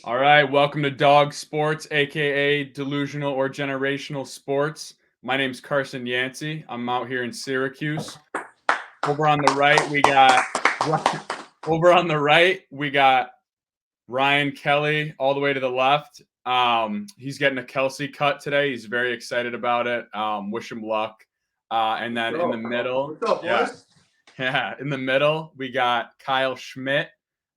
All right, welcome to Dog Sports, aka Delusional or Generational Sports. My name's Carson Yancey. I'm out here in Syracuse. Over on the right, we got over on the right, we got Ryan Kelly all the way to the left. He's getting a Kelsey cut today. He's very excited about it. Wish him luck. And then in the middle, What's up, boys? in the middle, we got Kyle Schmidt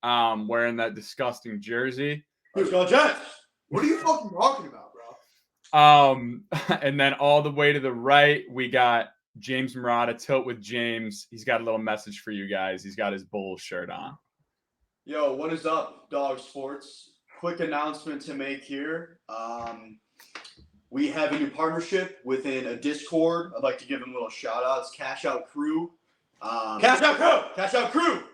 wearing that disgusting jersey. Let's go, Jets. What are you fucking talking about, bro? And then all the way to the right, we got James Murata, Tilt with James. He's got a little message for you guys. He's got his Bulls shirt on. Yo, what is up, Dog Sports? Quick announcement to make here. We have a new partnership within a Discord. I'd like to give them little shout outs. Cash Out Crew. Cash Out Crew! Cash Out Crew!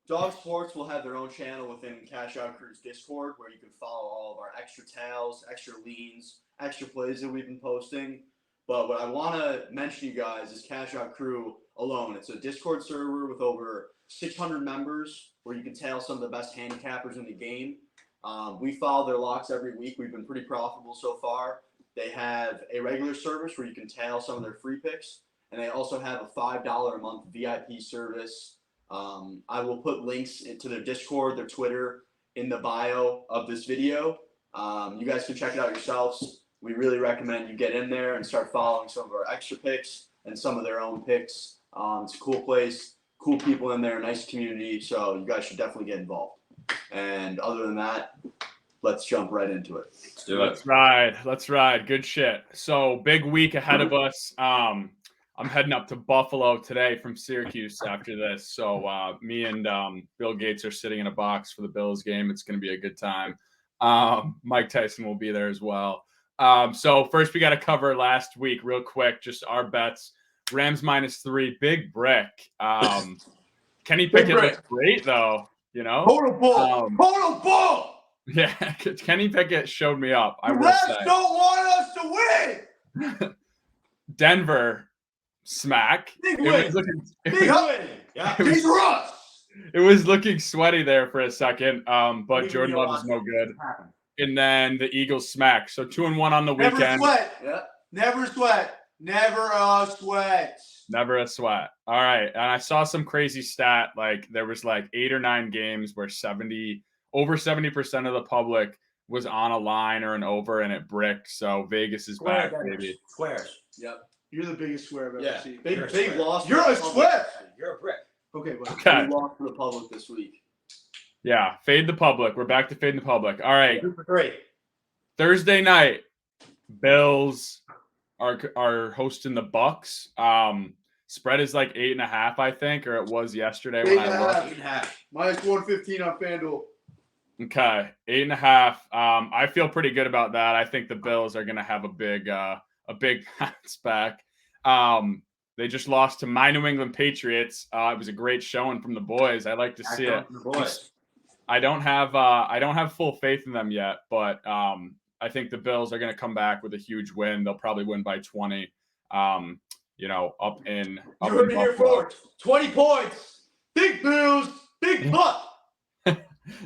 Dog Sports will have their own channel within Cash Out Crew's Discord where you can follow all of our extra towels, extra leans, extra plays that we've been posting. But what I want to mention to you guys is Cash Out Crew alone. It's a Discord server with over 600 members where you can tail some of the best handicappers in the game. We follow their locks every week. We've been pretty profitable so far. They have a regular service where you can tail some of their free picks. And they also have a $5 a month VIP service. I will put links to their Discord, their Twitter in the bio of this video. You guys can check it out yourselves. We really recommend you get in there and start following some of our extra picks and some of their own picks. It's a cool place, cool people in there, nice community. So you guys should definitely get involved. And other than that, let's jump right into it. Let's do it. Let's ride. Good shit. So big week ahead of us. I'm heading up to Buffalo today from Syracuse after this. So me and Bill Gates are sitting in a box for the Bills game. It's going to be a good time. Mike Tyson will be there as well. So first we got to cover last week real quick, just our bets. Rams -3, big brick. Kenny Pickett looks great though, you know? Total bull! Total bull! Yeah, Kenny Pickett showed me up. The refs don't want us to win! Denver smack. Big win. Big win. Yeah. Big Russ. It was looking sweaty there for a second, but Jordan Love is no good. And then the Eagles smack. So 2-1 on the weekend. Never sweat. Yeah. Never sweat. Never a sweat. Never a sweat. All right. And I saw some crazy stat. Like there was like 8 or 9 games where over 70% of the public was on a line or an over and it bricked. So Vegas is back, baby. Squares. Yep. You're the biggest square I've ever seen. Big loss. You're a square. You're a brick. Okay, but Big loss for the public this week. Yeah, fade the public. We're back to fading the public. All right. 2 for 3. Thursday night, Bills are hosting the Bucks. Spread is like 8.5, I think, or it was yesterday when I looked. 8.5. -115 on FanDuel. Okay, 8.5. I feel pretty good about that. I think the Bills are going to have a big bounce back. They just lost to my New England Patriots. It was a great showing from the boys. I like to see it. I don't have full faith in them yet, but I think the Bills are going to come back with a huge win. They'll probably win by 20. Up in Buffalo. 20 points. Big Bills. Big butt.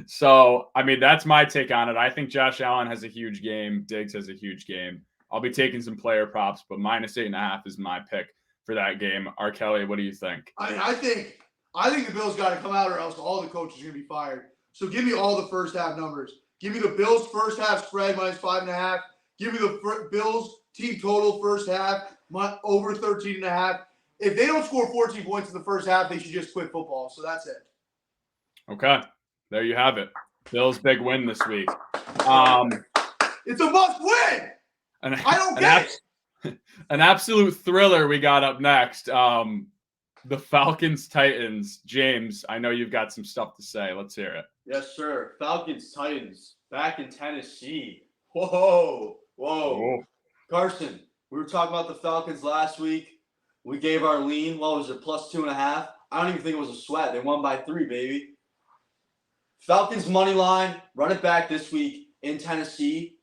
So, I mean, that's my take on it. I think Josh Allen has a huge game. Diggs has a huge game. I'll be taking some player props, but -8.5 is my pick for that game. R. Kelly, what do you think? I think the Bills got to come out or else all the coaches are going to be fired. So give me all the first half numbers. Give me the Bills first half spread -5.5. Give me the Bills team total first half over 13.5. If they don't score 14 points in the first half, they should just quit football. So that's it. Okay. There you have it. Bills' big win this week. It's a must win. I don't get it. An absolute thriller we got up next. The Falcons-Titans. James, I know you've got some stuff to say. Let's hear it. Yes, sir. Falcons-Titans back in Tennessee. Whoa. Carson, we were talking about the Falcons last week. We gave our lean. What was it? +2.5. I don't even think it was a sweat. They won by 3, baby. Falcons money line. Run it back this week in Tennessee.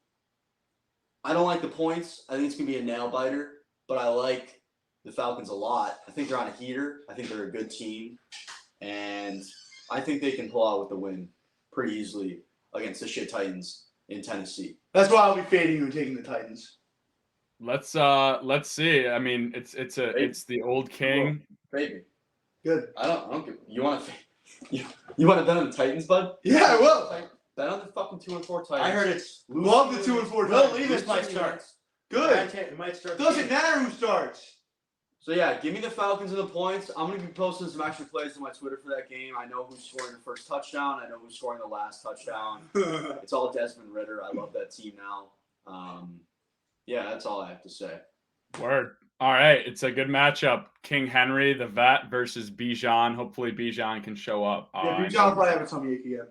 I don't like the points. I think it's going to be a nail-biter, but I like the Falcons a lot. I think they're on a heater. I think they're a good team, and I think they can pull out with the win pretty easily. against the shit Titans in Tennessee. That's why I'll be fading you and taking the Titans. Let's see. I mean, it's the old king. Baby. Good. I don't give you want to you want to bet on the Titans, bud? Yeah, I will. Bet on the fucking 2-4 Titans. I heard it's Love the 2-4 Will Titans. Levis might start. Good. It might start. Doesn't matter who starts. So yeah, give me the Falcons and the points. I'm gonna be posting some extra plays on my Twitter for that game. I know who's scoring the first touchdown. I know who's scoring the last touchdown. It's all Desmond Ridder. I love that team now. Yeah, that's all I have to say. Word. All right, it's a good matchup. King Henry, the vet, versus Bijan. Hopefully, Bijan can show up. Yeah, Bijan will probably have a tummy ache again.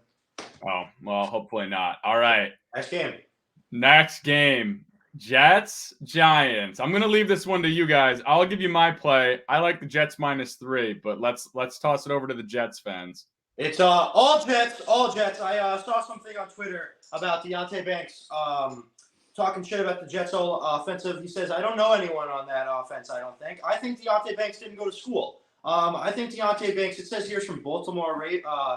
Oh well, hopefully not. All right. Next game. Jets, Giants. I'm gonna leave this one to you guys. I'll give you my play. I like the Jets -3, but let's toss it over to the Jets fans. It's all Jets. I saw something on Twitter about Deontay Banks talking shit about the Jets' offensive. He says, I don't know anyone on that offense, I don't think. I think Deontay Banks didn't go to school. I think Deontay Banks, it says here, is from Baltimore,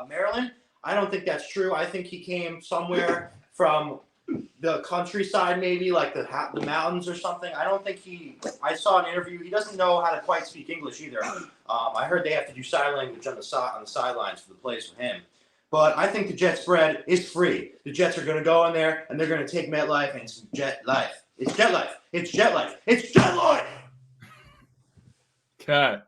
Maryland. I don't think that's true. I think he came somewhere from the countryside, maybe like the mountains or something. I don't think I saw an interview. He doesn't know how to quite speak English either. I heard they have to do sign language on the sidelines for the plays for him. But I think the Jet spread is free. The Jets are going to go in there and they're going to take MetLife and it's Jet Life. It's Jet Life. It's Jet Life. It's Jet Life. Okay.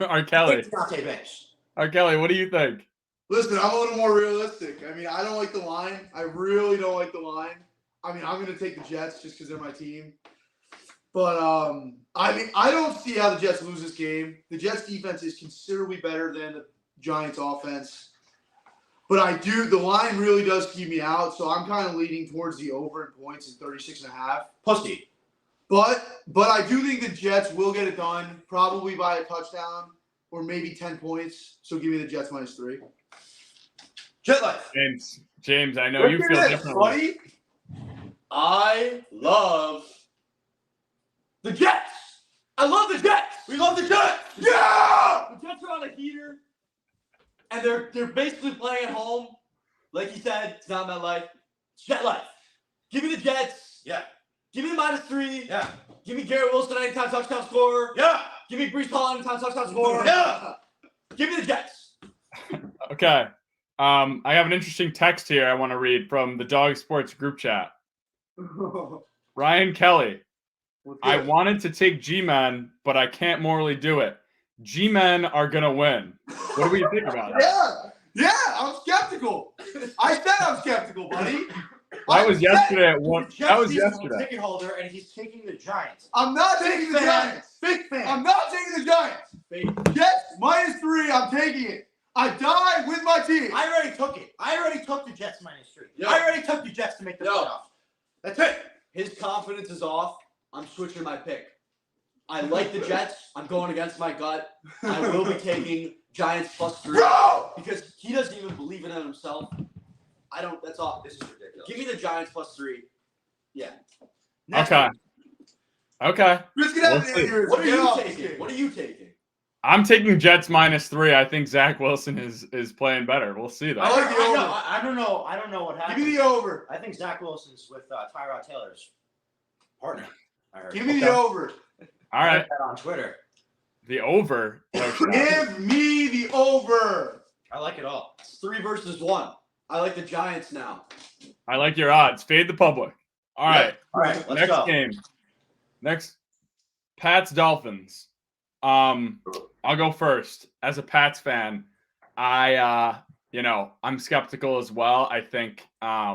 R. Kelly. Deontay Banks. R. Kelly, what do you think? Listen, I'm a little more realistic. I mean, I don't like the line. I really don't like the line. I mean, I'm going to take the Jets just because they're my team. But, I mean, I don't see how the Jets lose this game. The Jets defense is considerably better than the Giants offense. But the line really does keep me out. So I'm kind of leaning towards the over in points in 36.5. Pussy. But I do think the Jets will get it done, probably by a touchdown or maybe 10 points. So give me the Jets -3. Jet Life. James, I know you feel differently. Buddy. I love The Jets. I love the Jets. We love the Jets. Yeah. The Jets are on a heater, and they're basically playing at home. Like he said, it's not MetLife. It's Jet Life. Give me the Jets. Yeah. Give me the -3. Yeah. Give me Garrett Wilson anytime touchdown scorer. Yeah. Give me Breece Hall anytime touchdown scorer. Yeah. Give me the Jets. Okay. I have an interesting text here I want to read from the Dog Sports group chat. Ryan Kelly. I wanted to take G-Men, but I can't morally do it. G-Men are going to win. What do you think about it? Yeah, I'm skeptical. I said I'm skeptical, buddy. That was yesterday at one. That was Seasonal yesterday. ticket holder, and he's taking the Giants. I'm not taking the Giants. Big fan. I'm not taking the Giants. Jets -3. I'm taking it. I die with my team. I already took it. I already took the Jets -3. Yo. I already took the Jets to make the playoffs. That's it. His confidence is off. I'm switching my pick. I like the Jets. I'm going against my gut. I will be taking Giants +3 Bro! because he doesn't even believe in it himself. I don't. That's all. This is ridiculous. Give me the Giants +3. Yeah. Next Okay. week. Okay. Chris, get out We'll of see. here. What are Get you off this taking? game. What are you taking? I'm taking Jets -3. I think Zach Wilson is playing better. We'll see though. I like the over. I don't know. I don't know what happened. Give me the over. I think Zach Wilson's with Tyrod Taylor's partner. I heard. Give me the over. All I right. heard that on Twitter. The over. No shot. Give me the over. I like it all. It's 3 versus 1. I like the Giants now. I like your odds. Fade the public. All right. All right, let's Next go. game. Next. Pats Dolphins. I'll go first. As a Pats fan, I'm skeptical as well. I think a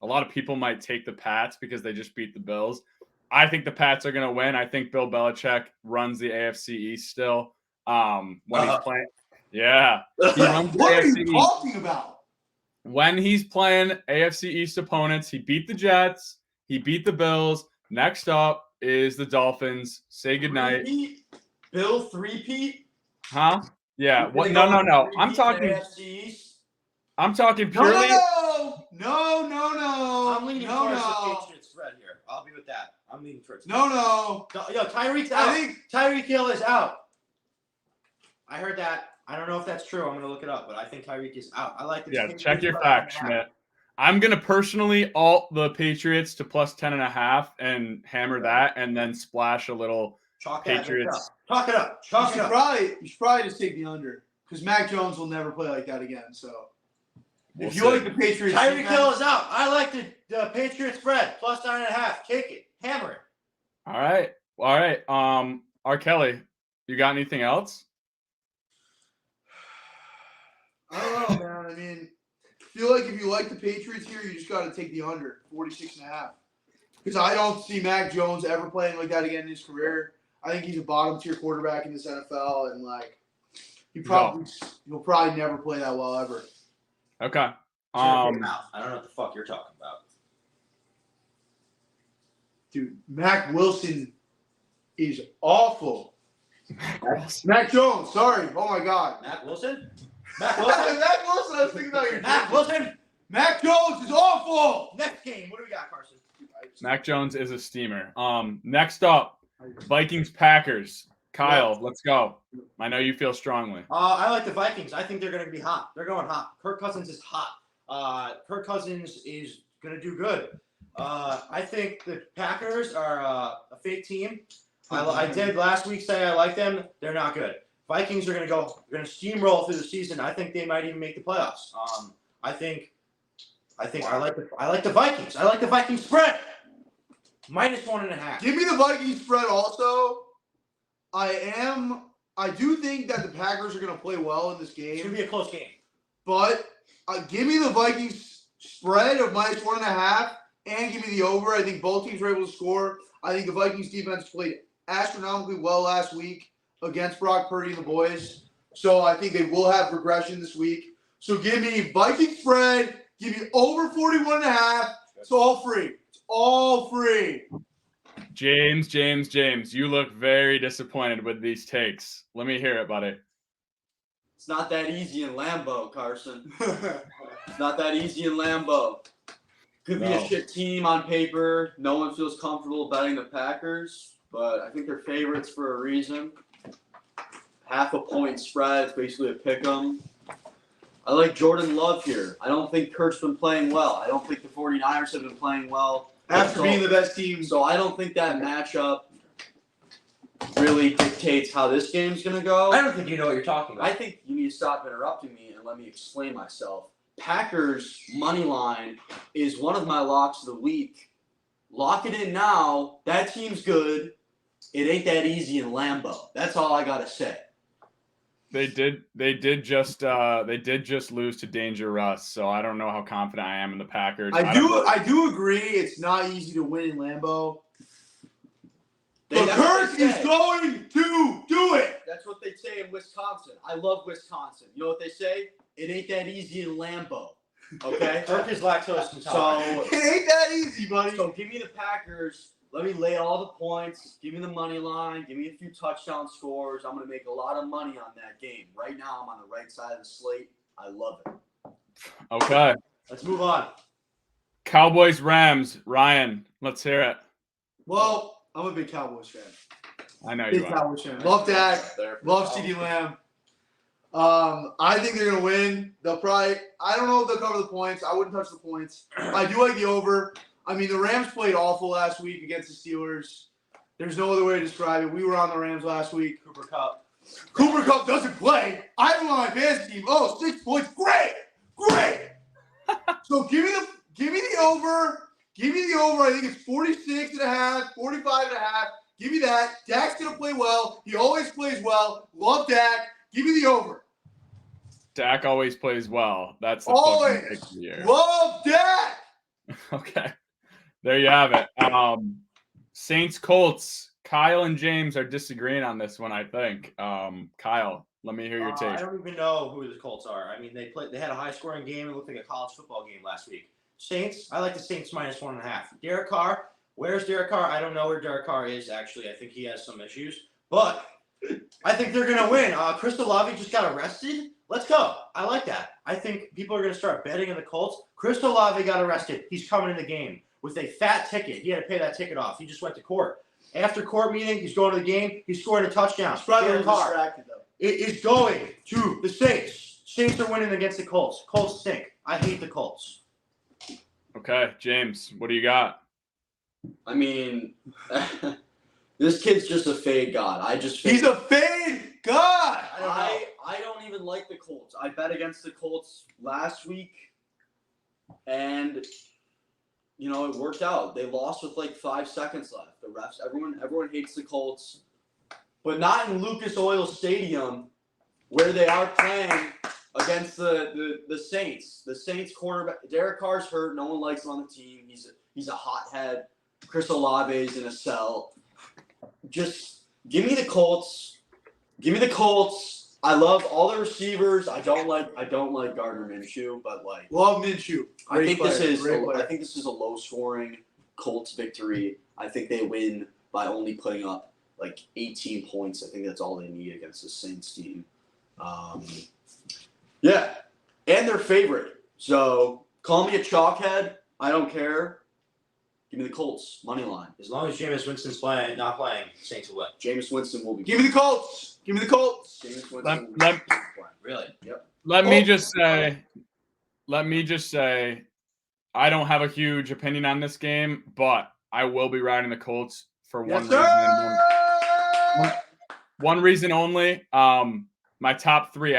lot of people might take the Pats because they just beat the Bills. I think the Pats are going to win. I think Bill Belichick runs the AFC East still. When he's playing. Yeah. He runs the What are AFC you East. talking about? When he's playing AFC East opponents, he beat the Jets. He beat the Bills. Next up is the Dolphins. Say goodnight. Three-peat? Bill 3-peat? Huh? Yeah. What? No. I'm talking purely. No. I'm leaning No, towards the no. Patriots spread here. I'll be with that. I'm leaning towards. No. Yo, Tyreek's out. I think Tyreek Hill is out. I heard that. I don't know if that's true. I'm gonna look it up, but I think Tyreek is out. I like the. Yeah. Check your facts, Schmidt. I'm going to personally alt the Patriots to plus 10.5 and hammer that and then splash a little Chalk Patriots. Chalk it up. Chalk it up. You should probably just take the under because Mac Jones will never play like that again. So We'll if you see. like the Patriots, Tyreek Hill is out. I like the Patriots spread plus 9.5. Kick it. Hammer it. All right. R. Kelly, you got anything else? I don't know, man. I mean, I feel like if you like the Patriots here, you just got to take the under 46.5. Because I don't see Mac Jones ever playing like that again in his career. I think he's a bottom tier quarterback in this NFL, and like he'll probably never play that well ever. Okay. I don't know what the fuck you're talking about. Dude, Mac Wilson is awful. Mac Jones, sorry. Oh my God. Mac Wilson? Mac Wilson, I was thinking about your Mac Wilson? Mac Jones is awful. Next game. What do we got, Carson? Mac Jones is a steamer. Next up, Vikings Packers. Kyle, let's go. I know you feel strongly. I like the Vikings. I think they're going to be hot. They're going hot. Kirk Cousins is hot. Kirk Cousins is going to do good. I think the Packers are a fake team. I did last week say I like them. They're not good. Vikings are going to steamroll through the season. I think they might even make the playoffs. I like the Vikings. I like the Vikings spread. -1.5. Give me the Vikings spread also. I do think that the Packers are going to play well in this game. It's going to be a close game. But give me the Vikings spread of -1.5 and give me the over. I think both teams were able to score. I think the Vikings defense played astronomically well last week against Brock Purdy and the boys. So I think they will have regression this week. So give me Vikings spread. Give me over 41.5. It's all free. It's all free. James, you look very disappointed with these takes. Let me hear it, buddy. It's not that easy in Lambeau, Carson. It's not that easy in Lambeau. Could be a shit team on paper. No one feels comfortable betting the Packers, but I think they're favorites for a reason. Half a point spread. It's basically a pick 'em. I like Jordan Love here. I don't think Kirk's been playing well. I don't think the 49ers have been playing well. After being the best team. So I don't think that matchup really dictates how this game's going to go. I don't think you know what you're talking about. I think you need to stop interrupting me and let me explain myself. Packers money line is one of my locks of the week. Lock it in now. That team's good. It ain't that easy in Lambeau. That's all I got to say. They did just lose to Danger Russ, so I don't know how confident I am in the Packers. I do agree it's not easy to win in Lambeau. But Kirk is going to do it. That's what they say in Wisconsin. I love Wisconsin. You know what they say? It ain't that easy in Lambeau. Okay? Kirk is lactose intolerant. So It ain't that easy, buddy. So give me the Packers. Let me lay all the points. Give me the money line. Give me a few touchdown scores. I'm going to make a lot of money on that game. Right now, I'm on the right side of the slate. I love it. Okay. Let's move on. Cowboys Rams. Ryan, let's hear it. Well, I'm a big Cowboys fan. I know you Big are. Cowboys fan. Love Dak. Love CeeDee Lamb. I think they're going to win. They'll probably – I don't know if they'll cover the points. I wouldn't touch the points. I do like the over. I mean, the Rams played awful last week against the Steelers. There's no other way to describe it. We were on the Rams last week. Cooper Kupp. Cooper Kupp doesn't play. I have him on my fantasy team. Oh, 6 points. Great. So give me the over. Give me the over. I think it's 46.5, 45.5. Give me that. Dak's going to play well. He always plays well. Love Dak. Give me the over. Dak always plays well. That's the Always. fucking pick of the year. Love Dak. Okay. There you have it. Saints Colts. Kyle and James are disagreeing on this one, I think. Kyle, let me hear your take. I don't even know who the Colts are. I mean, they had a high-scoring game. It looked like a college football game last week. Saints, I like the Saints -1.5. Derek Carr, where's Derek Carr? I don't know where Derek Carr is, actually. I think he has some issues. But I think they're going to win. Chris Olave just got arrested. Let's go. I like that. I think people are going to start betting on the Colts. Chris Olave got arrested. He's coming in the game with a fat ticket. He had to pay that ticket off. He just went to court. After court meeting, he's going to the game. He's scoring a touchdown. He's probably a Derek little Carr. distracted, though. It is going to the Saints. Saints are winning against the Colts. Colts stink. I hate the Colts. Okay, James, what do you got? I mean, this kid's just a fade god. He's a fade god. I don't even like the Colts. I bet against the Colts last week, and it worked out. They lost with like 5 seconds left. The refs, everyone hates the Colts, but not in Lucas Oil Stadium, where they are playing against the Saints. The Saints cornerback Derek Carr's hurt. No one likes him on the team. He's a hothead. Chris Olave's in a cell. Just give me the Colts. Give me the Colts. I love all the receivers. I don't like Gardner Minshew, but like love Minshew. I think this is a low scoring Colts victory. I think they win by only putting up like 18 points. I think that's all they need against the Saints team. Yeah, and they're favorite. So call me a chalkhead. I don't care. Give me the Colts money line. As long as Jameis Winston's not playing, Saints will win. Jameis Winston will be. Give me the Colts. Give me the Colts. Jameis Winston. Really? Yep. Let me just say, I don't have a huge opinion on this game, but I will be riding the Colts for one reason only. My top three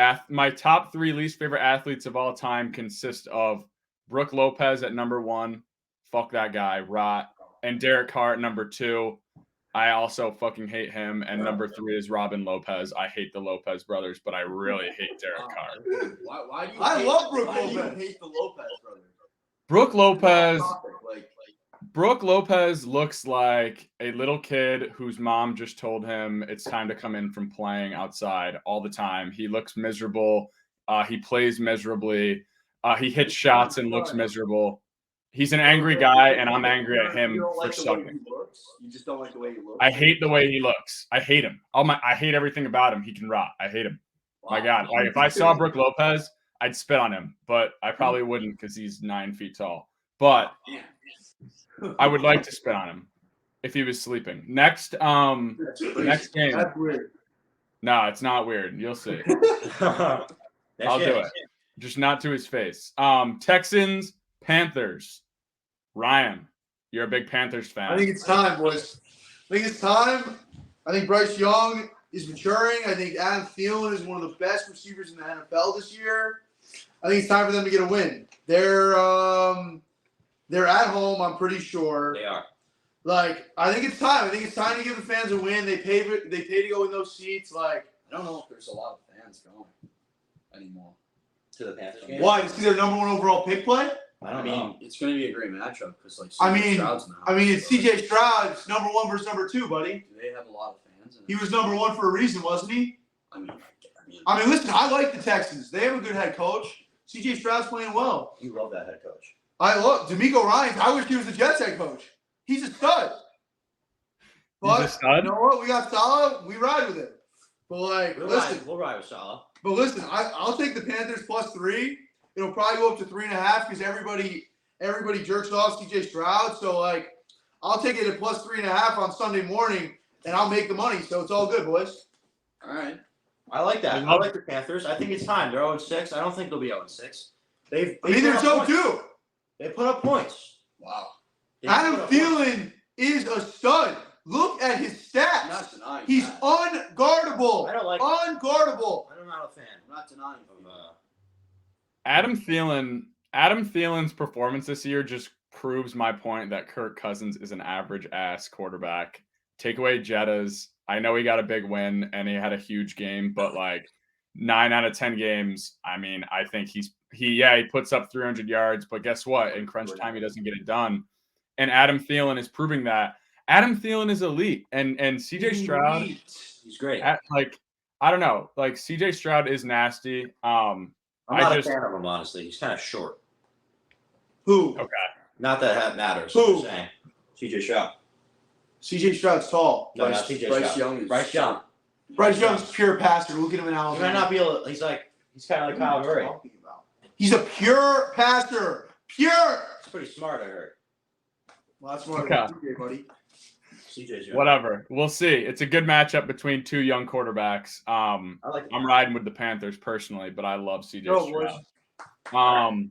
least favorite athletes of all time consist of Brooke Lopez at number 1. Fuck that guy, rot. And Derek Carr at number 2. I also fucking hate him. And number 3 is Robin Lopez. I hate the Lopez brothers, but I really hate Derek Carr. Why do you? I love Brooke Lopez. Why do you hate the Lopez brothers? Brooke Lopez looks like a little kid whose mom just told him it's time to come in from playing outside all the time. He looks miserable. He plays miserably. He hits shots and looks miserable. He's an angry guy, and I'm angry at him for sucking. You just don't like the way he looks? I hate the way he looks. I hate him. I hate everything about him. He can rot. I hate him. Wow. My God. Like, if I saw Brooke Lopez, I'd spit on him, but I probably wouldn't because he's 9 feet tall. But I would like to spit on him if he was sleeping. Next game. That's weird. No, it's not weird. You'll see. I'll do it. Just not to his face. Texans, Panthers. Ryan, you're a big Panthers fan. I think it's time, boys. I think it's time. I think Bryce Young is maturing. I think Adam Thielen is one of the best receivers in the NFL this year. I think it's time for them to get a win. They're at home, I'm pretty sure. They are. Like, I think it's time. I think it's time to give the fans a win. They pay to go in those seats. Like, I don't know if there's a lot of fans going anymore to the Panthers game. Why? You see their number 1 overall pick play? I mean, it's going to be a great matchup because, like, Stroud's now. It's C.J. Stroud's number 1 versus number 2, buddy. Do they have a lot of fans? He was number 1 for a reason, wasn't he? I mean, listen, I like the Texans. They have a good head coach. C.J. Stroud's playing well. You love that head coach. I love D'Amico Ryans. I wish he was the Jets head coach. He's a stud. But he's a stud? You know what? We got Salah. We ride with it. But, like, We'll ride with Salah. But listen, I'll take the Panthers +3. It'll probably go up to 3.5 because everybody jerks off C.J. Stroud. So, like, I'll take it at +3.5 on Sunday morning, and I'll make the money. So it's all good, boys. All right. I like that. I like the Panthers. I think it's time. They're 0-6. I don't think they'll be 0-6. They're 0-2. They put up points. Wow. Adam Thielen is a stud. Look at his stats. I'm not denying He's that. unguardable. I don't like unguardable. I'm not a fan. I'm not denying Adam Thielen's performance this year just proves my point that Kirk Cousins is an average-ass quarterback. Take away Jetta's. I know he got a big win and he had a huge game, but like 9 out of 10 games, I mean, I think he puts up 300 yards, but guess what? In crunch time, he doesn't get it done. And Adam Thielen is proving that. Adam Thielen is elite, and CJ Stroud, he's great. I don't know, like CJ Stroud is nasty. I'm not a fan of him, honestly. He's kind of short. Who? Okay. Not that matters. Who? CJ Stroud. CJ Stroud's tall. No, not CJ Stroud. Bryce Young. Bryce Young's pure passer. Look at him in Alabama. He might not be able to, he's kind of like Kyle Murray. He's a pure passer. Pure. He's pretty smart, I heard. Well, that's more than CJ, buddy. CJ's young. Whatever. We'll see. It's a good matchup between 2 young quarterbacks. I'm riding with the Panthers personally, but I love CJ Stroud.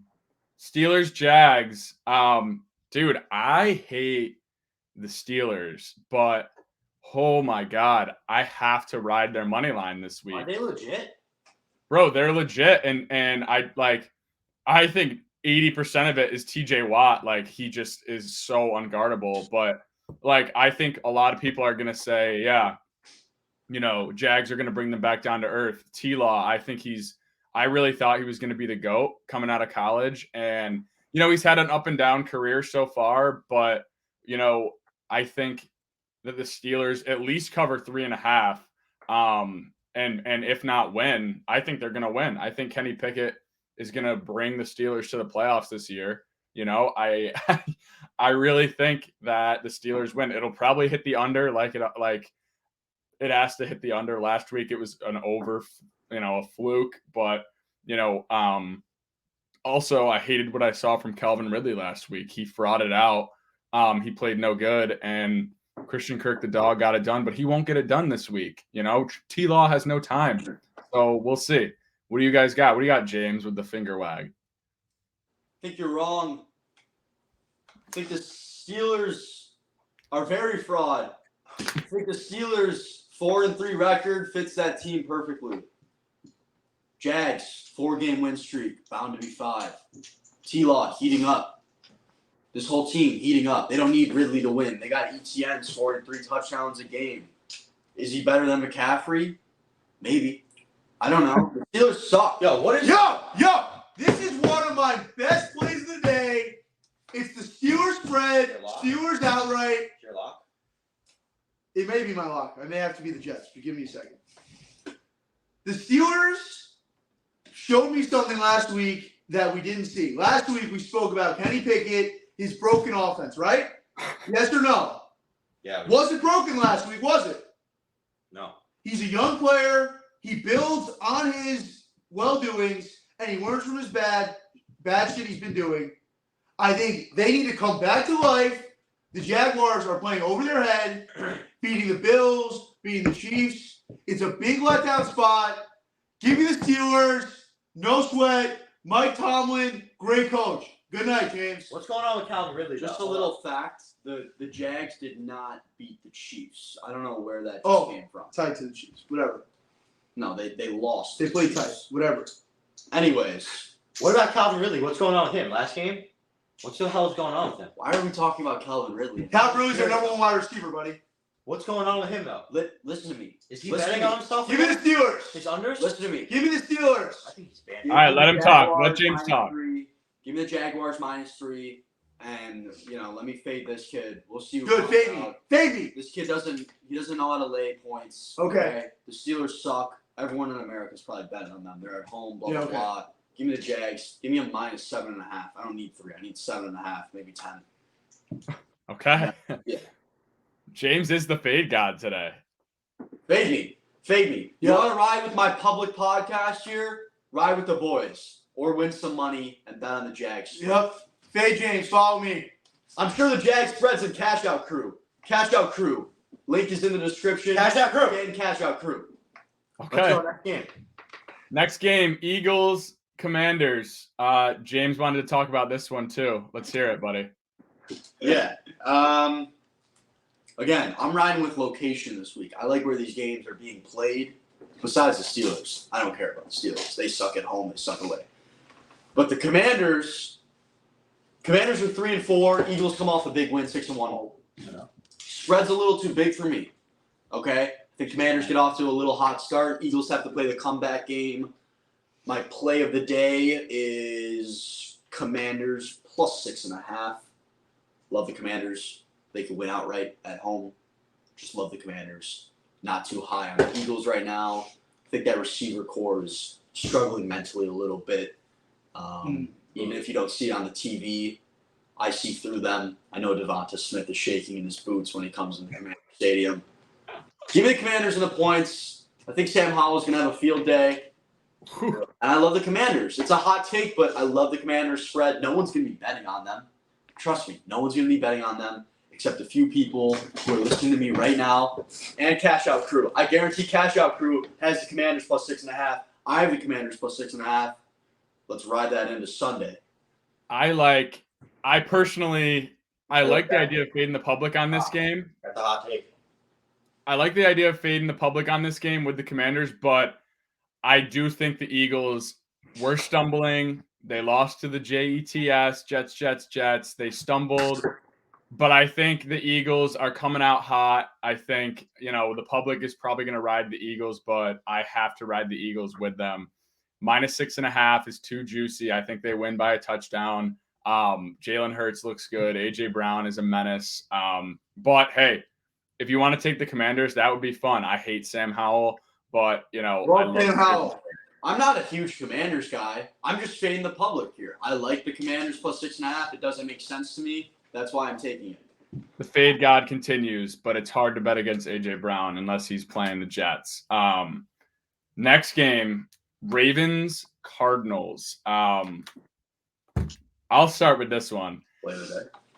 Steelers, Jags. Dude, I hate the Steelers, but oh my God, I have to ride their money line this Are week. they legit? Bro, they're legit. And I think 80% of it is TJ Watt. Like, he just is so unguardable. But like, I think a lot of people are gonna say, yeah, Jags are gonna bring them back down to earth. T-Law, I really thought he was gonna be the GOAT coming out of college. And he's had an up and down career so far, but I think that the Steelers at least cover 3.5. And if not win, I think they're gonna win. I think Kenny Pickett is gonna bring the Steelers to the playoffs this year. I I really think that the Steelers win. It'll probably hit the under like it has to hit the under. Last week it was an over, a fluke. But also I hated what I saw from Calvin Ridley last week. He frauded out. He played no good, and Christian Kirk, the dog, got it done, but he won't get it done this week. T-Law has no time, so we'll see. What do you guys got? What do you got, James, with the finger wag? I think you're wrong. I think the Steelers are very fraud. I think the Steelers' 4-3 record fits that team perfectly. Jags, 4-game win streak, bound to be 5. T-Law heating up. This whole team heating up. They don't need Ridley to win. They got ETN scoring 3 touchdowns a game. Is he better than McCaffrey? Maybe. I don't know. The Steelers suck. Yo, this is one of my best plays of the day. It's the Steelers spread, Steelers outright. Your lock? It may be my lock. I may have to be the Jets, but give me a second. The Steelers showed me something last week that we didn't see. Last week we spoke about Kenny Pickett, his broken offense, right? Yes or no? Yeah. Wasn't broken last week, was it? No. He's a young player. He builds on his well-doings, and he learns from his bad shit he's been doing. I think they need to come back to life. The Jaguars are playing over their head, beating the Bills, beating the Chiefs. It's a big letdown spot. Give me the Steelers. No sweat. Mike Tomlin, great coach. Good night, James. What's going on with Calvin Ridley? Just a though? little fact: the Jags did not beat the Chiefs. I don't know where that came from. Tight to the Chiefs. Whatever. No, they lost. They played tight. Whatever. Anyways, What about Calvin Ridley? What's going on with him? Last game? What the hell is going on with him? why are we talking about Calvin Ridley? Calvin Ridley's their number 1 wide receiver, buddy. What's going on with him though? Listen to me. Is he Listen betting to me. on himself? Give me the Steelers. His unders? Listen to me. Give me the Steelers. I think he's banned. All right, let him talk. Let Jaguars James talk. -3. Give me the Jaguars -3, and let me fade this kid. We'll see. Good, fade me. Fade me. This kid doesn't know how to lay points. Okay. The Steelers suck. Everyone in America is probably betting on them. They're at home. Blah Yeah, blah okay. blah. Give me the Jags. Give me a -7.5. I don't need 3. I need 7.5, maybe 10. Okay. Yeah. James is the fade god today. Fade me. Fade me. You Yeah. want to ride with my public podcast here? Ride with the boys. Or win some money and bet on the Jags. Yep. Fade James, follow me. I'm sure the Jags spreads and Cash Out Crew. Cash Out Crew. Link is in the description. Cash Out Crew. Get in Cash Out Crew. Let's Okay. go next game. Next game, Eagles, Commanders. James wanted to talk about this one too. Let's hear it, buddy. Yeah. Again, I'm riding with location this week. I like where these games are being played. Besides the Steelers, I don't care about the Steelers. They suck at home. They suck away. But the Commanders are 3-4. Eagles come off a big win, 6-1. Spread's a little too big for me. Okay, the Commanders get off to a little hot start. Eagles have to play the comeback game. My play of the day is Commanders +6.5. Love the Commanders. They could win outright at home. Just love the Commanders. Not too high on the Eagles right now. I think that receiver core is struggling mentally a little bit. Even if you don't see it on the TV, I see through them. I know Devonta Smith is shaking in his boots when he comes in the Commander Stadium. Give me the Commanders and the points. I think Sam Howell's going to have a field day. And I love the Commanders. It's a hot take, but I love the Commanders spread. No one's going to be betting on them. Trust me, no one's going to be betting on them except a few people who are listening to me right now and Cash Out Crew. I guarantee Cash Out Crew has the Commanders +6.5. I have the Commanders +6.5. Let's ride that into Sunday. I personally like the idea of fading the public on this game. Got the hot take. I like the idea of fading the public on this game with the Commanders, but I do think the Eagles were stumbling. They lost to the Jets, Jets. They stumbled. But I think the Eagles are coming out hot. I think, the public is probably going to ride the Eagles, but I have to ride the Eagles with them. -6.5 is too juicy. I think they win by a touchdown. Jalen Hurts looks good. A.J. Brown is a menace. But, hey, if you want to take the Commanders, that would be fun. I hate Sam Howell, but, I love Sam Howell. I'm not a huge Commanders guy. I'm just fading the public here. I like the Commanders plus 6.5. It doesn't make sense to me. That's why I'm taking it. The fade god continues, but it's hard to bet against A.J. Brown unless he's playing the Jets. Next game, Ravens, Cardinals. I'll start with this one.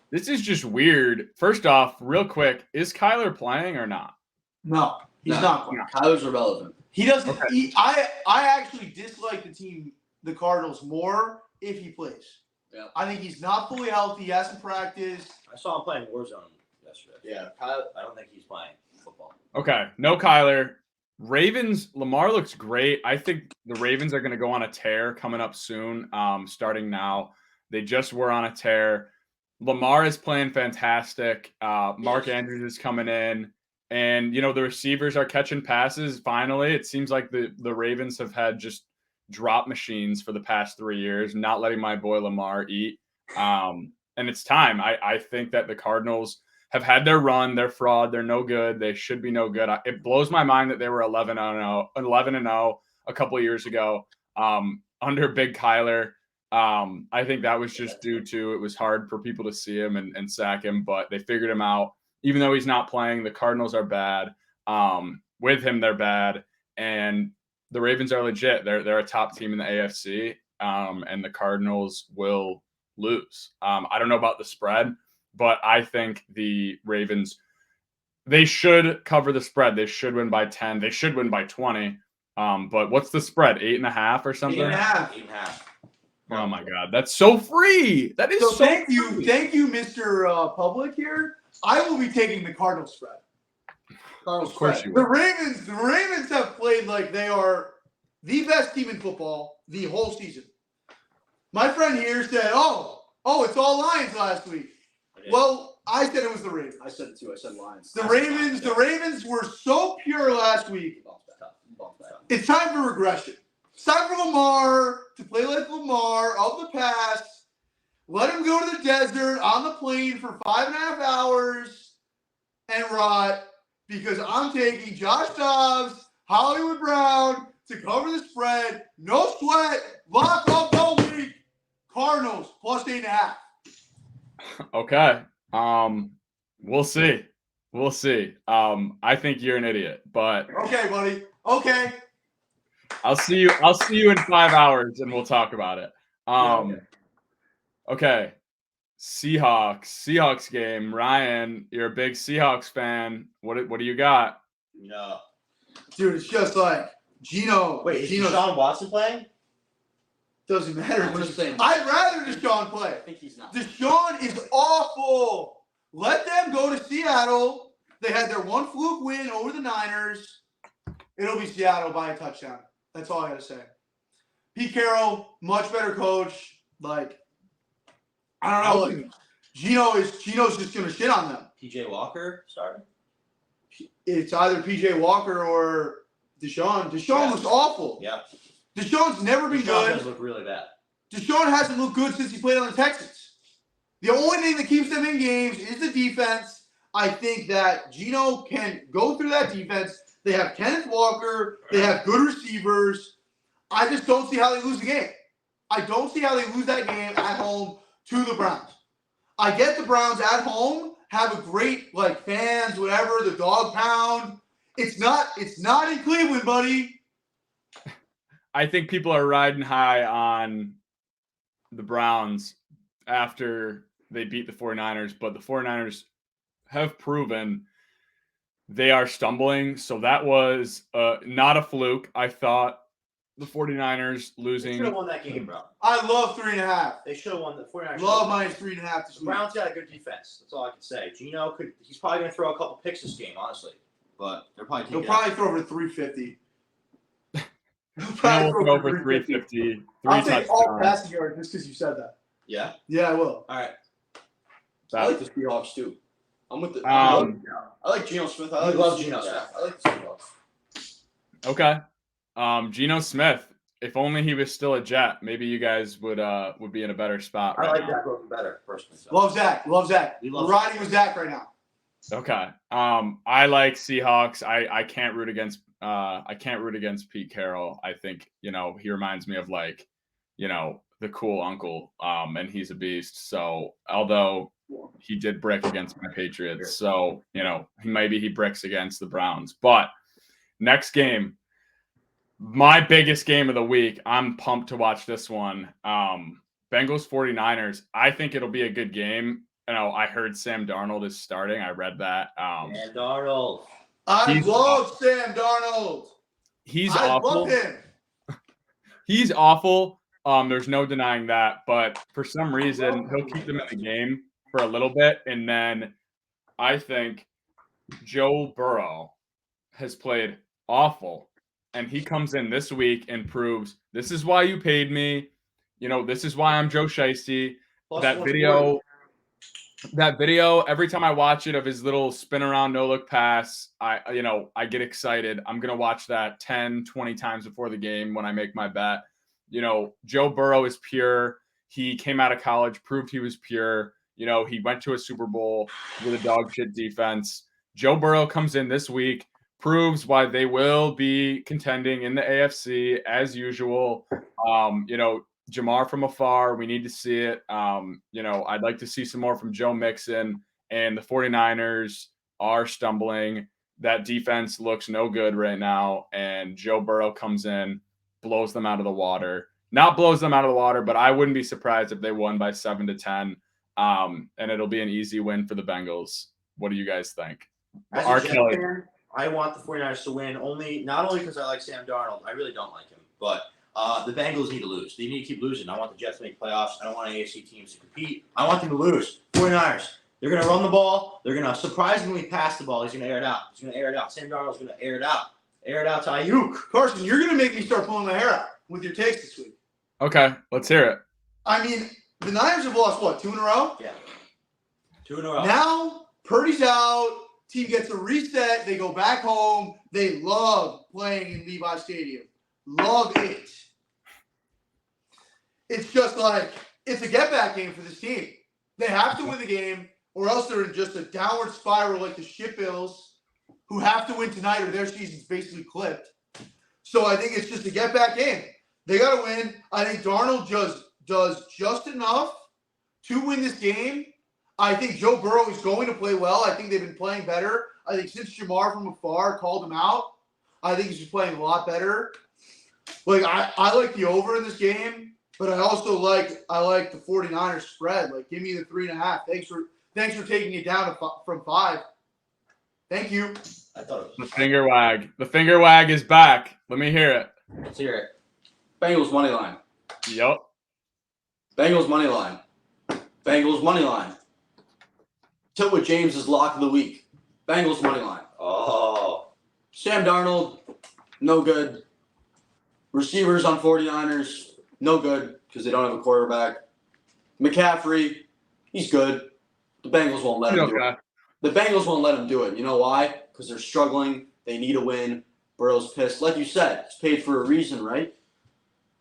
This is just weird. First off, real quick, is Kyler playing or not? No, he's not playing. Kyler's irrelevant. He doesn't. Okay. I actually dislike the Cardinals more if he plays. Yeah. I think he's not fully healthy. He hasn't practiced. I saw him playing Warzone yesterday. Yeah, I don't think he's playing football. Okay, no Kyler. Ravens, Lamar looks great. I think the Ravens are going to go on a tear coming up soon, starting now. They just were on a tear. Lamar is playing fantastic. Mark Andrews is coming in. And, the receivers are catching passes. Finally, it seems like the Ravens have had just drop machines for the past 3 years, not letting my boy Lamar eat. And it's time. I think that the Cardinals have had their run. They're fraud. They're no good. They should be no good. It blows my mind that they were 11-0 a couple of years ago under Big Kyler. I think that was just due to it was hard for people to see him and sack him, but they figured him out. Even though he's not playing, the Cardinals are bad. With him, they're bad. And the Ravens are legit. They're a top team in the AFC, and the Cardinals will lose. I don't know about the spread, but I think the Ravens, they should cover the spread. They should win by 10. They should win by 20. But what's the spread? 8.5 or something? 8.5. 8.5. Oh my God, that's so free. That is so thank free. you, Mr. Public here. I will be taking the Cardinals spread. Of course you The will. Ravens have played like they are the best team in football the whole season. My friend here said, "Oh, it's all Lions last week." Well, I said it was the Ravens. I said it too. I said Lions. The Ravens were so pure last week. It's time for regression. It's time for Lamar to play like Lamar of the past. Let him go to the desert on the plane for 5.5 hours and rot, because I'm taking Josh Dobbs, Hollywood Brown to cover the spread. No sweat. Lock up all week. Cardinals plus 8.5. Okay. We'll see. We'll see. I think you're an idiot, but Okay, buddy. Okay. I'll see you in 5 hours and we'll talk about it. Okay. Seahawks game. Ryan, you're a big Seahawks fan. What do you got? No. Dude, it's just like Gino. Wait, is Gino Deshaun Watson playing? doesn't matter. I'm just saying. I'd rather Deshaun play. I think he's not. Deshaun is awful. Let them go to Seattle. They had their one fluke win over the Niners. It'll be Seattle by a touchdown. That's all I got to say. Pete Carroll, much better coach. I don't know. Gino's just going to shit on them. PJ Walker starting? It's either PJ Walker or Deshaun. Deshaun looks awful. Yeah. Deshaun's never been Deshaun good. does look really bad. Deshaun hasn't looked good since he played on the Texans. The only thing that keeps them in games is the defense. I think that Gino can go through that defense. They have Kenneth Walker. They have good receivers. I just don't see how they lose the game. I don't see how they lose that game at home to the Browns. I get the Browns at home have a great fans, whatever, the dog pound. It's not in Cleveland, buddy. I think people are riding high on the Browns after they beat the 49ers, but the 49ers have proven they are stumbling. So that was not a fluke. I thought the 49ers They losing. should have won that game, bro. I love 3.5. They should have won the 49ers. Love minus 3.5 this The week. Browns got a good defense. That's all I can say. Gino he's probably going to throw a couple picks this game, honestly. But they're probably He'll probably throw over 350. He'll Gino probably will throw throw over for 350. 3 I'll take all touchdowns. passing yards just because you said that. Yeah? Yeah, I will. All right. I like the Seahawks too. I'm with the. I like Geno Smith. I You like love the Geno Seahawks. Smith. I like the Seahawks. Okay. Geno Smith. If only he was still a Jet, maybe you guys would be in a better spot I right like now. that Wilson better, personally. So. Love Zach. Love Zach. We We're love riding with Zach right now. Okay. I like Seahawks. I can't root against Pete Carroll. I think, he reminds me of the cool uncle. And he's a beast. So although he did brick against my Patriots, so maybe he bricks against the Browns. But next game, my biggest game of the week. I'm pumped to watch this one. Bengals 49ers. I think it'll be a good game. I heard Sam Darnold is starting. I read that. And Darnold. I love Sam Darnold. He's I awful. love him. He's awful. There's no denying that. But for some reason, he'll keep them in the game for a little bit. And then I think Joe Burrow has played awful. And he comes in this week and proves, this is why you paid me. This is why I'm Joe Shiesty. That video, every time I watch it of his little spin around, no look pass, I get excited. I'm going to watch that 10, 20 times before the game when I make my bet. Joe Burrow is pure. He came out of college, proved he was pure. He went to a Super Bowl with a dog shit defense. Joe Burrow comes in this week, proves why they will be contending in the AFC as usual. Jamar from afar, we need to see it. I'd like to see some more from Joe Mixon, and the 49ers are stumbling. That defense looks no good right now, and Joe Burrow comes in, blows them out of the water. Not blows them out of the water, but I wouldn't be surprised if they won by 7-10, and it'll be an easy win for the Bengals. What do you guys think? As a Jets fan, I want the 49ers to win, not only because I like Sam Darnold. I really don't like him, but the Bengals need to lose. They need to keep losing. I want the Jets to make playoffs. I don't want AFC teams to compete. I want them to lose. 49ers, they're going to run the ball. They're going to surprisingly pass the ball. He's going to air it out. Sam Darnold's going to air it out. Air it out to Ayuk. Carson, you're going to make me start pulling my hair out with your takes this week. Okay, let's hear it. I mean, the Niners have lost, what, 2 in a row? Yeah. 2 in a row. Now, Purdy's out. Team gets a reset. They go back home. They love playing in Levi Stadium. Love it. It's just it's a get-back game for this team. They have to win the game, or else they're in just a downward spiral like the shit Bills, who have to win tonight or their season's basically clipped. So I think it's just a get-back game. They got to win. I think Darnold does just enough to win this game. I think Joe Burrow is going to play well. I think they've been playing better. I think since Jamar from afar called him out, I think he's just playing a lot better. I like the over in this game, but I also like the 49ers spread. Give me the 3.5. Thanks for taking it down from 5. Thank you. I thought it was The finger wag. The finger wag is back. Let me hear it. Let's hear it. Bengals money line. Yep. Bengals money line. Bengals money line. Tilwood James is lock of the week. Bengals money line. Oh. Sam Darnold, no good. Receivers on 49ers, no good because they don't have a quarterback. McCaffrey, he's good. The Bengals won't let him do it. The Bengals won't let him do it. You know why? Because they're struggling. They need a win. Burrow's pissed. Like you said, it's paid for a reason, right?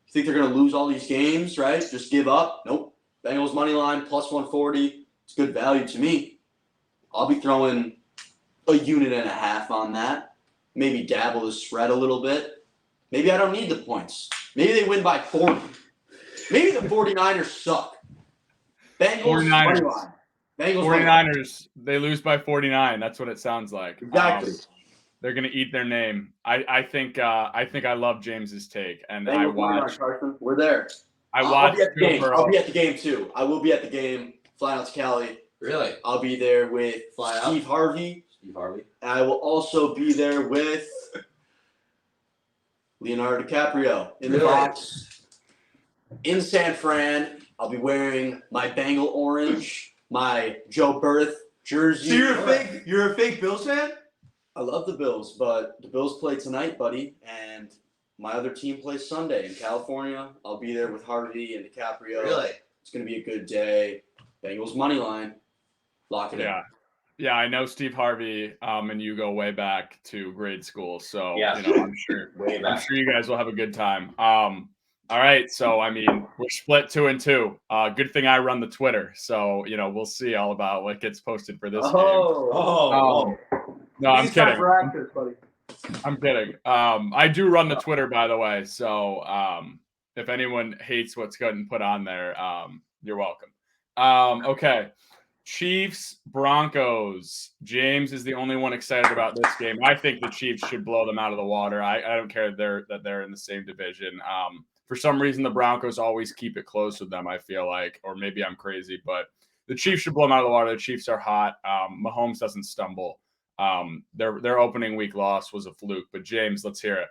You think they're going to lose all these games, right? Just give up? Nope. Bengals money line, plus 140. It's good value to me. I'll be throwing a unit and a half on that. Maybe dabble the spread a little bit. Maybe I don't need the points. Maybe they win by 40. Maybe the 49ers suck. Bengals money line. Bengals 49ers, they lose by 49. That's what it sounds like. Exactly. They're going to eat their name. I think I love James's take, and Bengals I watched. We're there. I'll be at the game. I'll be at the game too. I will be at the game. Flying out to Cali. Really? I'll be there with Steve Harvey. Steve Harvey. And I will also be there with Leonardo DiCaprio in the Really? box in San Fran. I'll be wearing my Bengal orange, my Joe Birth jersey. So you're a fake Bills fan? I love the Bills, but the Bills play tonight, buddy, and my other team plays Sunday in California. I'll be there with Harvey and DiCaprio. Really? It's going to be a good day. Bengals money line. Lock it in. Yeah, I know Steve Harvey and you go way back to grade school. So, Yes. I'm sure you guys will have a good time. All right. So, I mean, we're split 2-2. Good thing I run the Twitter. So, we'll see all about what gets posted for this game. No, I'm kidding. I'm kidding. I do run the Twitter, by the way. So if anyone hates what's getting put on there, you're welcome. Okay. Chiefs, Broncos. James is the only one excited about this game. I think the Chiefs should blow them out of the water. I don't care that they're in the same division. For some reason, the Broncos always keep it close with them, I feel like. Or maybe I'm crazy, but the Chiefs should blow them out of the water. The Chiefs are hot. Mahomes doesn't stumble. Their opening week loss was a fluke, but James, let's hear it.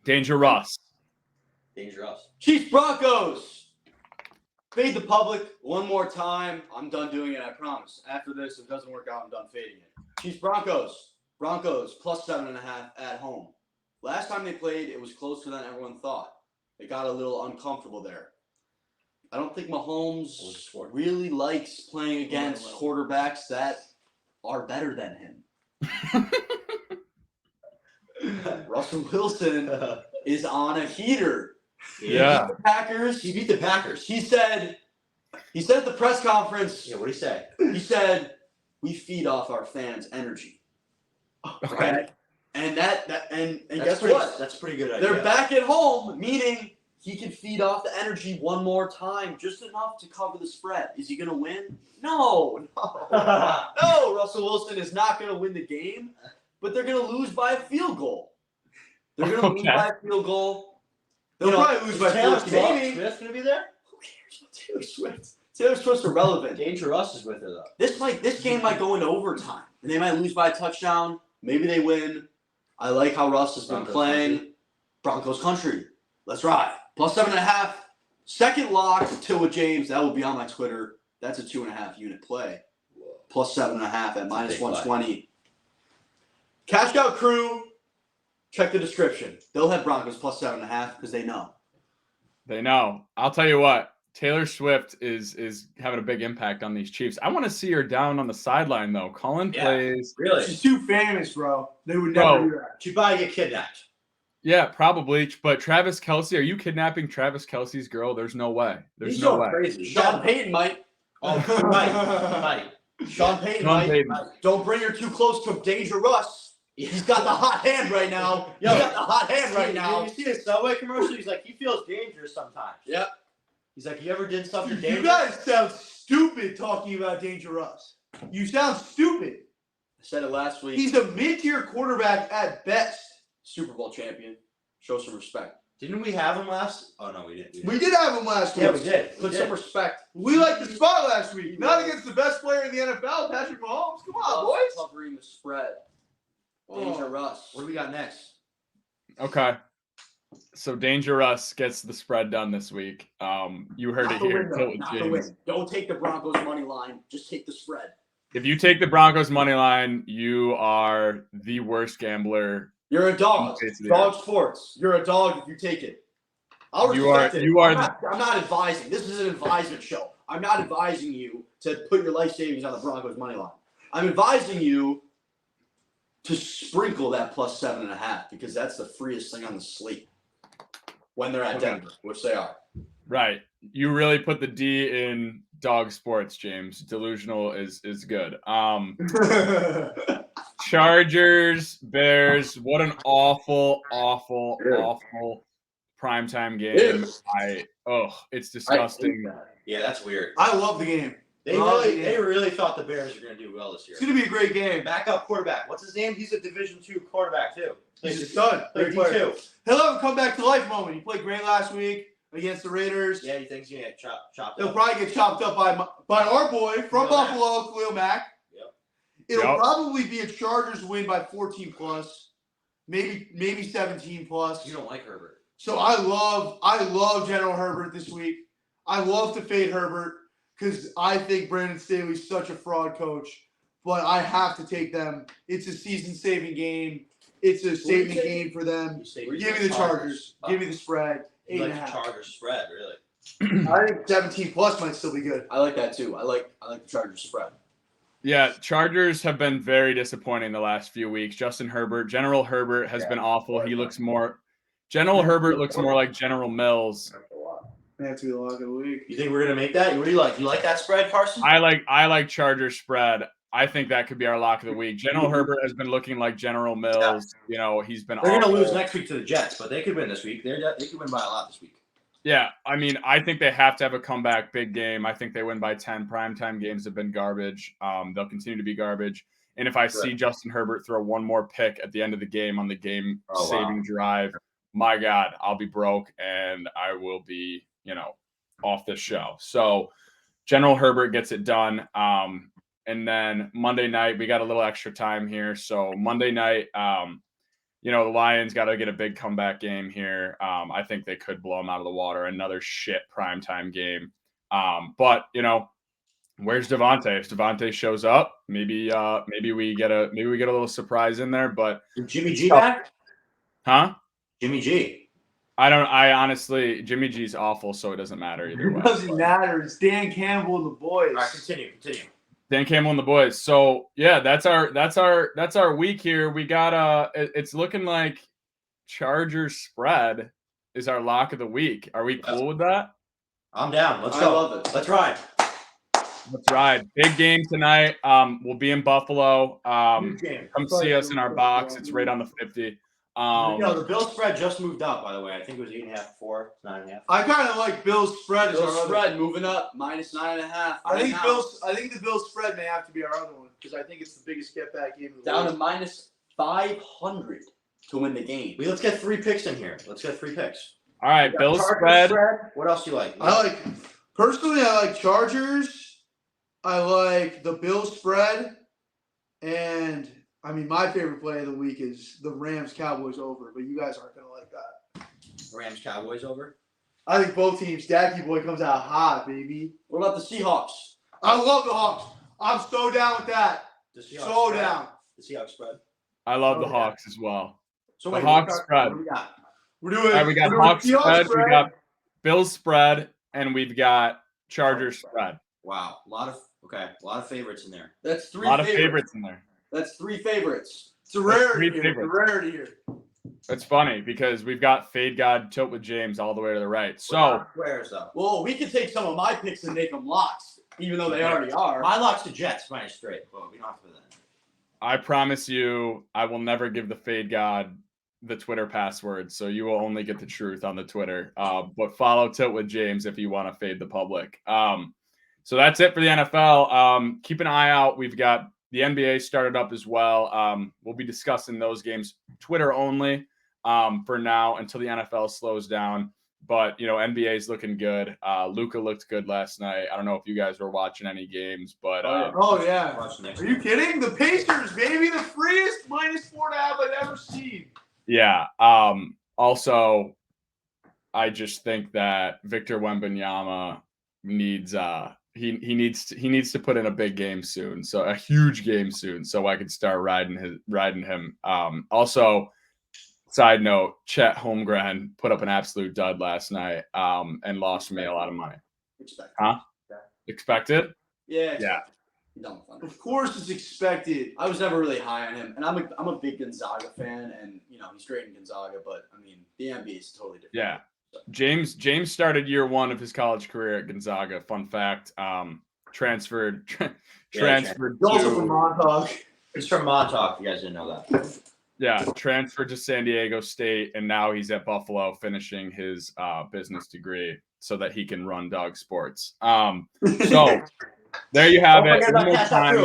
Danger Russ. Chiefs Broncos. Fade the public one more time. I'm done doing it, I promise. After this, if it doesn't work out, I'm done fading it. Chiefs Broncos. Broncos plus 7.5 at home. Last time they played, it was closer than everyone thought. It got a little uncomfortable there. I don't think Mahomes really likes playing against quarterbacks that are better than him. Russell Wilson is on a heater. Yeah. He beat the Packers. He said at the press conference. Yeah, what did he say? He said, "We feed off our fans' energy." Okay. And and guess pretty, what? That's a pretty good idea. They're back at home, meaning he can feed off the energy one more time, just enough to cover the spread. Is he going to win? No. No, Russell Wilson is not going to win the game, but they're going to lose by a field goal. They're going to lose by a field goal. They'll probably lose by 14. Taylor Swift going to be there? Who cares about Taylor Swift? Taylor Swift's irrelevant. Danger Russ is with her, though. This game might go into overtime, and they might lose by a touchdown. Maybe they win. I like how Russ has been playing. Country. Broncos country. Let's ride. Plus 7.5. Second lock to with James. That will be on my Twitter. That's a 2.5 unit play. Plus 7.5 at minus 120. Cash out crew. Check the description. They'll have Broncos plus 7.5 because they know. They know. I'll tell you what. Taylor Swift is having a big impact on these Chiefs. I want to see her down on the sideline, though. Colin plays. Really? She's too famous, bro. They would never do that. She'd probably get kidnapped. Yeah, probably. But Travis Kelce, are you kidnapping Travis Kelce's girl? There's no way. There's no way. Crazy. Sean Payton might. Oh, might. Sean Payton might. Don't bring her too close to Danger Russ. He's got the hot hand right now. Yo, He's got the hot hand right now. You see the Subway commercial? He's like, he feels dangerous sometimes. Yep. He's like, you ever did something You dangerous? guys sound stupid talking about Danger Russ. You sound stupid. I said it last week. He's a mid-tier quarterback at best. Super Bowl champion. Show some respect. Didn't we have him last? Oh, no, we didn't. We did have him last week. Yeah, we did. Put some respect. We liked the spot last week. Not against the best player in the NFL, Patrick Mahomes. Come on, boys. Covering the spread. Danger Russ. What do we got next? Okay. So Danger Russ gets the spread done this week. You heard it here. Not the win. Don't take the Broncos money line. Just take the spread. If you take the Broncos money line, you are the worst gambler. You're a dog. Dog sports. You're a dog if you take it. I'll respect it. I'm not advising. This is an advisement show. I'm not advising you to put your life savings on the Broncos money line. I'm advising you to sprinkle that plus 7.5 because that's the freest thing on the slate when they're at Denver, which they are. Right. You really put the D in dog sports, James. Delusional is good. Chargers, Bears. What an awful primetime game. It's disgusting. Yeah, that's weird. I love the game. They really thought the Bears were going to do well this year. It's going to be a great game. Backup quarterback. What's his name? He's a Division II quarterback, too. He's a stud. Like D2. He'll have a come back to life moment. He played great last week against the Raiders. Yeah, he thinks he's going to get chopped He'll up. probably get chopped up by our boy from Buffalo, Khalil Mack. Yep. It'll probably be a Chargers win by 14 plus. maybe 17 plus. You don't like Herbert. So I love General Herbert this week. I love to fade Herbert because I think Brandon Staley's such a fraud coach. But I have to take them. It's a season-saving game. It's a statement game for them. Give me the Chargers. Give me the spread. You like 8.5. the Chargers spread, really? I think 17 plus might still be good. I like that too. I like the Chargers spread. Yeah, Chargers have been very disappointing the last few weeks. Justin Herbert, General Herbert has been awful. General Herbert looks more like General Mills. That's be the lock of the week. You think we're gonna make that? What do you like? You like that spread, Carson? I like Chargers spread. I think that could be our lock of the week. General Herbert has been looking like General Mills. You know, he's been. They're going to lose next week to the Jets, but they could win this week. They could win by a lot this week. Yeah, I mean, I think they have to have a comeback big game. I think they win by 10. Primetime games have been garbage. They'll continue to be garbage. And if I see Justin Herbert throw one more pick at the end of the game on the game-saving drive, my God, I'll be broke and I will be, off this show. So General Herbert gets it done. And then Monday night, we got a little extra time here. So Monday night, the Lions got to get a big comeback game here. I think they could blow them out of the water. Another shit primetime game. But where's Devontae? If Devontae shows up, maybe we get a little surprise in there. But is Jimmy G back? Huh? Jimmy G. I honestly, Jimmy G's awful, so it doesn't matter either way. It doesn't matter. It's Dan Campbell and the boys. All right, continue. Dan Campbell and the boys. So yeah, that's our week here. We got it's looking like Chargers spread is our lock of the week. Are we cool with that? I'm down. Let's go. I love it. Let's ride. Let's ride. Big game tonight. We'll be in Buffalo. Come see us in our box. It's right on the 50. The Bills spread just moved up, by the way. I think it was 8.5 before. It's 9.5. I kind of like Bills spread. Bills spread moving up -9.5. I think the Bills spread may have to be our other one because I think it's the biggest get back game of the down week. to -500 to win the game. Let's get 3 picks in here. All right, Bills spread. What else do you like? Personally, I like Chargers. I like the Bills spread. And, my favorite play of the week is the Rams-Cowboys over, but you guys aren't going to like that. Rams-Cowboys over? I think both teams, Dacky boy comes out hot, baby. What about the Seahawks? I love the Hawks. I'm so down with that. So down. The Seahawks spread. I love the Hawks as well. So the Hawks spread. What do we got? We got Hawks spread. We got Bills spread, and we've got Chargers spread. Wow, a lot of favorites in there. That's 3 A lot of favorites in there. That's 3 favorites. It's a rarity here. It's funny because we've got Fade God Tilt with James all the way to the right. So squares though. Well, we could take some of my picks and make them locks, even though they already are. My lock's the Jets minus 3. Well, we don't have to do that. I promise you, I will never give the Fade God the Twitter password, so you will only get the truth on the Twitter. But follow Tilt with James if you want to fade the public. So that's it for the NFL. Keep an eye out. We've got the NBA started up as well. We'll be discussing those games Twitter only for now until the NFL slows down. But, NBA is looking good. Luka looked good last night. I don't know if you guys were watching any games, but oh yeah. Are you kidding? The Pacers, baby, the freest -4.5 I've ever seen. Yeah. Also, I just think that Victor Wembanyama needs he needs to put in a big game soon, so a huge game soon, so I could start riding him. Also, side note, Chet Holmgren put up an absolute dud last night, and lost me a lot of money. Expected? Yeah. Of course, it's expected. I was never really high on him, and I'm a big Gonzaga fan, and he's great in Gonzaga, but the NBA is totally different. Yeah. James started year 1 of his college career at Gonzaga. Fun fact. Transferred He's also from Montauk. He's from Montauk. You guys didn't know that. Yeah, transferred to San Diego State, and now he's at Buffalo finishing his business degree so that he can run Dog Sports. So there you have it. One more time.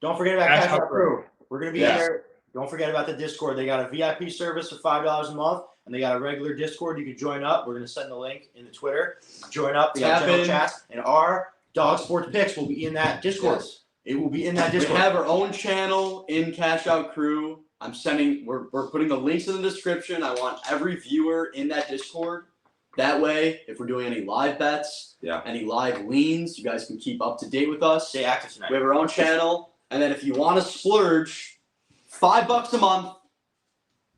Don't forget about Cash Out Crew. We're going to be in there. Don't forget about the Discord. They got a VIP service for $5 a month, and they got a regular Discord. You can join up. We're going to send the link in the Twitter. Join up. We got general chats, and our Dog Sports picks will be in that Discord. Yes. It will be in that Discord. We have our own channel in Cash Out Crew. We're putting the links in the description. I want every viewer in that Discord. That way, if we're doing any live bets, any live leans, you guys can keep up to date with us. Stay active tonight. We have our own channel. And then if you want to splurge, $5 a month,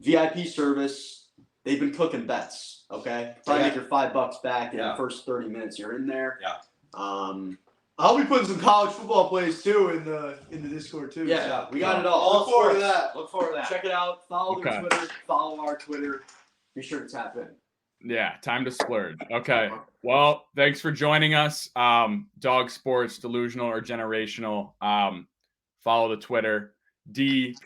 VIP service. They've been cooking bets. Okay, probably make your $5 back in the first 30 minutes you're in there. I'll be putting some college football plays too in the Discord too. Yeah, we got it all. Look forward to that. Look forward to that. Check it out. Follow their Twitter. Follow our Twitter. Be sure to tap in. Yeah, time to splurge. Okay. Well, thanks for joining us. Dog Sports, delusional or generational. Follow the Twitter. D.O.G.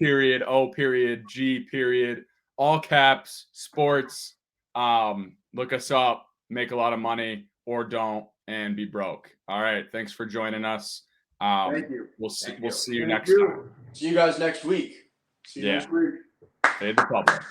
All caps, sports. Look us up, make a lot of money, or don't, and be broke. All right. Thanks for joining us. Thank you. We'll see you Thank next you. time. See you guys next week. See you next week. Fade the public.